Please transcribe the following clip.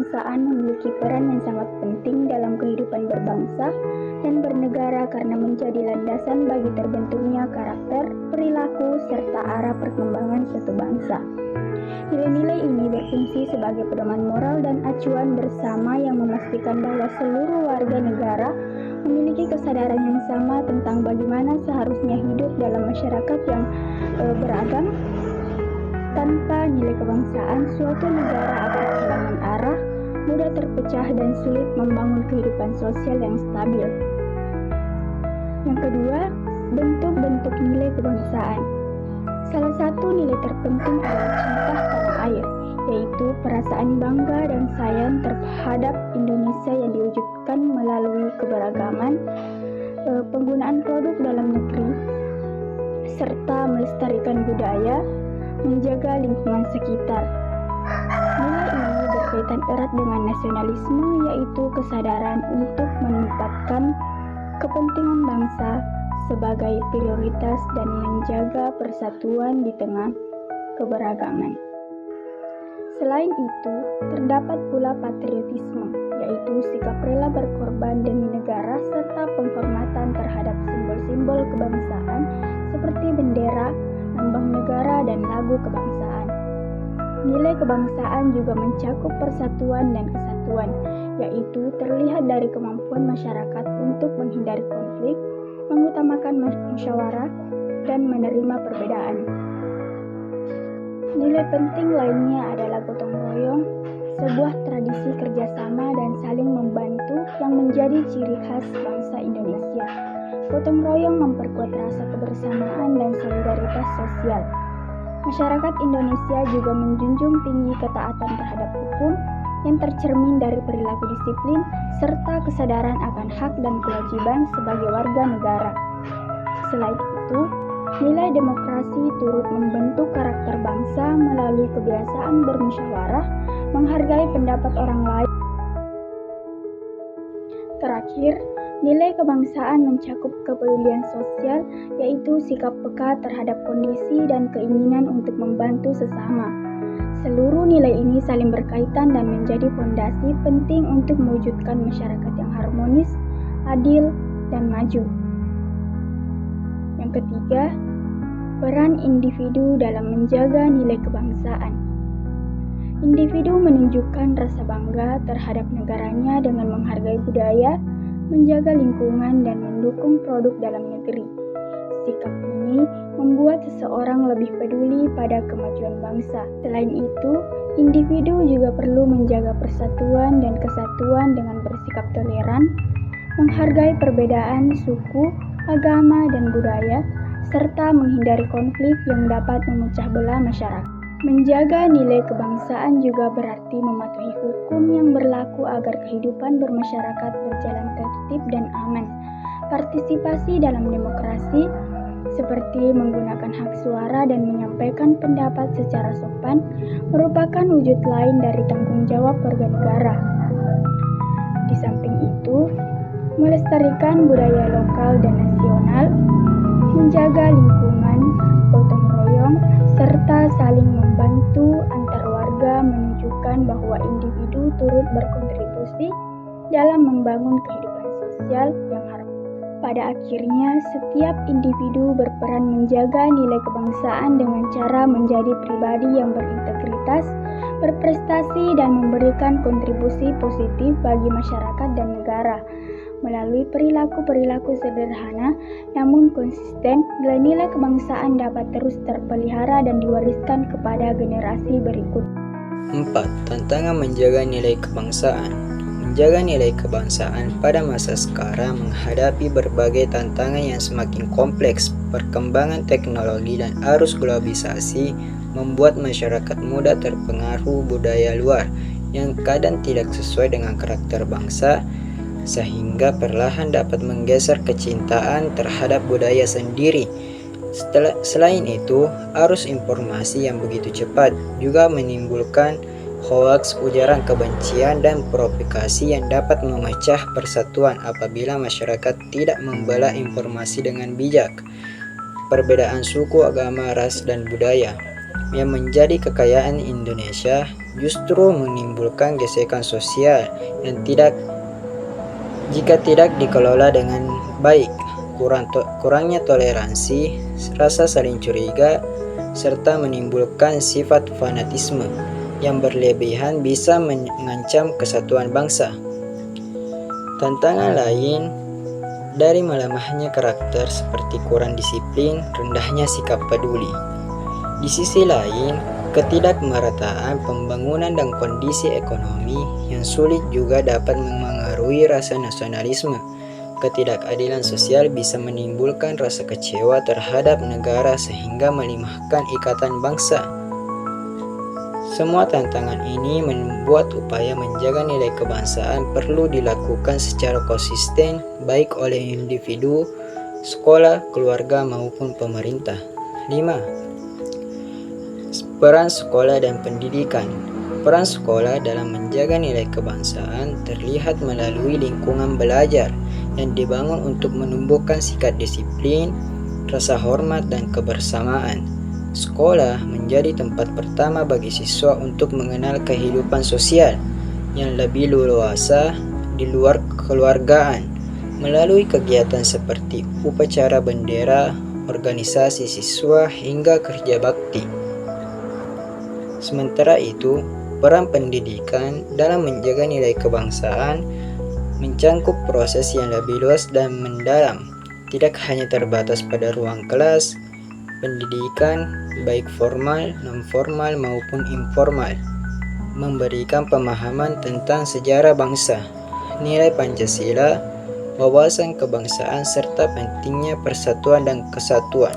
kebangsaan memiliki peran yang sangat penting dalam kehidupan berbangsa dan bernegara karena menjadi landasan bagi terbentuknya karakter, perilaku, serta arah perkembangan suatu bangsa. Nilai-nilai ini berfungsi sebagai pedoman moral dan acuan bersama yang memastikan bahwa seluruh warga negara memiliki kesadaran yang sama tentang bagaimana seharusnya hidup dalam masyarakat yang beragam. Tanpa nilai kebangsaan, suatu negara akan kehilangan arah, mudah terpecah dan sulit membangun kehidupan sosial yang stabil. Yang kedua, bentuk-bentuk nilai kebangsaan. Salah satu nilai terpenting adalah cinta tanah air, yaitu perasaan bangga dan sayang terhadap Indonesia yang diwujudkan melalui keberagaman, penggunaan produk dalam negeri, serta melestarikan budaya, menjaga lingkungan sekitar. Nilai ini berkaitan erat dengan nasionalisme, yaitu kesadaran untuk menempatkan kepentingan bangsa sebagai prioritas dan menjaga persatuan di tengah keberagaman. Selain itu, terdapat pula patriotisme, yaitu sikap rela berkorban demi negara serta penghormatan terhadap simbol-simbol kebangsaan seperti bendera, lambang negara, dan lagu kebangsaan. Nilai kebangsaan juga mencakup persatuan dan kesatuan, yaitu terlihat dari kemampuan masyarakat untuk menghindari konflik, mengutamakan musyawarah, dan menerima perbedaan. Nilai penting lainnya adalah gotong royong, sebuah tradisi kerjasama dan saling membantu yang menjadi ciri khas bangsa Indonesia. Gotong royong memperkuat rasa kebersamaan dan solidaritas sosial. Masyarakat Indonesia juga menjunjung tinggi ketaatan terhadap hukum yang tercermin dari perilaku disiplin serta kesadaran akan hak dan kewajiban sebagai warga negara. Selain itu, nilai demokrasi turut membentuk karakter bangsa melalui kebiasaan bermusyawarah, menghargai pendapat orang lain. Terakhir, nilai kebangsaan mencakup kepedulian sosial, yaitu sikap peka terhadap kondisi dan keinginan untuk membantu sesama. Seluruh nilai ini saling berkaitan dan menjadi fondasi penting untuk mewujudkan masyarakat yang harmonis, adil, dan maju. Yang ketiga, peran individu dalam menjaga nilai kebangsaan. Individu menunjukkan rasa bangga terhadap negaranya dengan menghargai budaya, menjaga lingkungan, dan mendukung produk dalam negeri. Sikap ini membuat seseorang lebih peduli pada kemajuan bangsa. Selain itu, individu juga perlu menjaga persatuan dan kesatuan dengan bersikap toleran, menghargai perbedaan suku, agama, dan budaya, serta menghindari konflik yang dapat memecah belah masyarakat. Menjaga nilai kebangsaan juga berarti mematuhi hukum yang berlaku agar kehidupan bermasyarakat berjalan tertib dan aman. Partisipasi dalam demokrasi, seperti menggunakan hak suara dan menyampaikan pendapat secara sopan, merupakan wujud lain dari tanggung jawab warga negara. Di samping itu, melestarikan budaya lokal dan nasional, menjaga lingkungan, gotong royong, serta saling membantu antar warga menunjukkan bahwa individu turut berkontribusi dalam membangun kehidupan sosial yang harmonis. Pada akhirnya, setiap individu berperan menjaga nilai kebangsaan dengan cara menjadi pribadi yang berintegritas, berprestasi, dan memberikan kontribusi positif bagi masyarakat dan negara. Melalui perilaku-perilaku sederhana namun konsisten, nilai-nilai kebangsaan dapat terus terpelihara dan diwariskan kepada generasi berikut. 4. Tantangan menjaga nilai kebangsaan. Menjaga nilai kebangsaan pada masa sekarang menghadapi berbagai tantangan yang semakin kompleks. Perkembangan teknologi dan arus globalisasi membuat masyarakat mudah terpengaruh budaya luar yang kadang tidak sesuai dengan karakter bangsa, sehingga perlahan dapat menggeser kecintaan terhadap budaya sendiri. Selain itu, arus informasi yang begitu cepat juga menimbulkan hoaks, ujaran kebencian, dan provokasi yang dapat memecah persatuan apabila masyarakat tidak membelah informasi dengan bijak. Perbedaan suku, agama, ras, dan budaya yang menjadi kekayaan Indonesia justru menimbulkan gesekan sosial yang jika tidak dikelola dengan baik. Kurangnya toleransi, rasa saling curiga, serta menimbulkan sifat fanatisme yang berlebihan bisa mengancam kesatuan bangsa. Tantangan lain dari melemahnya karakter seperti kurang disiplin, rendahnya sikap peduli. Di sisi lain, ketidakmerataan pembangunan dan kondisi ekonomi yang sulit juga dapat memengaruhi rasa nasionalisme. Ketidakadilan sosial bisa menimbulkan rasa kecewa terhadap negara sehingga melemahkan ikatan bangsa. Semua tantangan ini membuat upaya menjaga nilai kebangsaan perlu dilakukan secara konsisten baik oleh individu, sekolah, keluarga maupun pemerintah. 5. Peran sekolah dan pendidikan. Peran sekolah dalam menjaga nilai kebangsaan terlihat melalui lingkungan belajar yang dibangun untuk menumbuhkan sikap disiplin, rasa hormat, dan kebersamaan. Sekolah menjadi tempat pertama bagi siswa untuk mengenal kehidupan sosial yang lebih luas di luar kekeluargaan melalui kegiatan seperti upacara bendera, organisasi siswa, hingga kerja bakti. Sementara itu, peran pendidikan dalam menjaga nilai kebangsaan mencangkup proses yang lebih luas dan mendalam, tidak hanya terbatas pada ruang kelas. Pendidikan, baik formal, non-formal maupun informal, memberikan pemahaman tentang sejarah bangsa, nilai Pancasila, wawasan kebangsaan, serta pentingnya persatuan dan kesatuan.